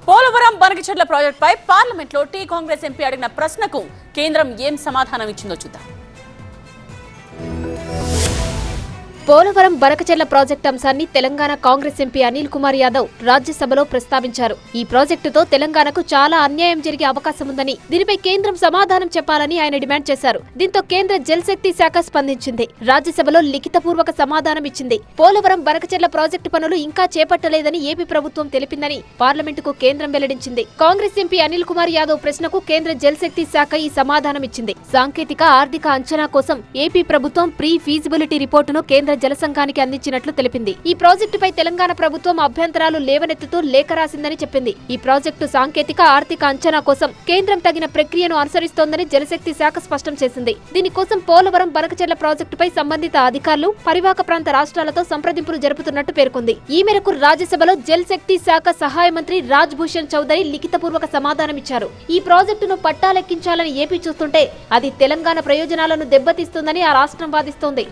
పోలవరం బనకచెర్ల ప్రాజెక్టుపై పార్లమెంట్లో కాంగ్రెస్ ఎంపీ అడిగిన ప్రశ్నకు కేంద్రం ఏం సమాధానం ఇచ్చిందో చూద్దాం. పోలవరం బనకచెర్ల ప్రాజెక్టు అంశాన్ని తెలంగాణ కాంగ్రెస్ ఎంపీ అనిల్ కుమార్ యాదవ్ రాజ్యసభలో ప్రస్తావించారు. ఈ ప్రాజెక్టుతో తెలంగాణకు చాలా అన్యాయం జరిగే అవకాశం ఉందని, దీనిపై కేంద్రం సమాధానం చెప్పాలని ఆయన డిమాండ్ చేశారు. దీంతో కేంద్ర జలశక్తి శాఖ స్పందించింది. రాజ్యసభలో లిఖితపూర్వక సమాధానం ఇచ్చింది. పోలవరం బనకచెర్ల ప్రాజెక్టు పనులు ఇంకా చేపట్టలేదని ఏపీ ప్రభుత్వం తెలిపిందని పార్లమెంటుకు కేంద్రం వెల్లడించింది. కాంగ్రెస్ ఎంపీ అనిల్ కుమార్ యాదవ్ ప్రశ్నకు కేంద్ర జలశక్తి శాఖ ఈ సమాధానం ఇచ్చింది. సాంకేతిక ఆర్థిక అంచనా కోసం ఏపీ ప్రభుత్వం ప్రీ ఫీజిబిలిటీ రిపోర్టును కేంద్ర జల సంఘానికి అందించినట్లు తెలిపింది. ఈ ప్రాజెక్టుపై తెలంగాణ ప్రభుత్వం అభ్యంతరాలు లేవనెత్తుతూ లేఖ రాసిందని చెప్పింది. ఈ ప్రాజెక్టు సాంకేతిక ఆర్థిక అంచనా కోసం కేంద్రం తగిన ప్రక్రియను అనుసరిస్తోందని జలశక్తి శాఖ స్పష్టం చేసింది. దీనికోసం పోలవరం బనకచెర్ల ప్రాజెక్టుపై సంబంధిత అధికారులు పరివాహక ప్రాంత రాష్ట్రాలతో సంప్రదింపులు జరుపుతున్నట్టు పేర్కొంది. ఈ మేరకు రాజ్యసభలో జలశక్తి శాఖ సహాయ మంత్రి రాజ్ భూషణ్ చౌదరి లిఖితపూర్వక సమాధానమిచ్చారు. ఈ ప్రాజెక్టును పట్టాలెక్కించాలని ఏపీ చూస్తుంటే అది తెలంగాణ ప్రయోజనాలను దెబ్బతీస్తుందని ఆ రాష్ట్రం వాదిస్తోంది.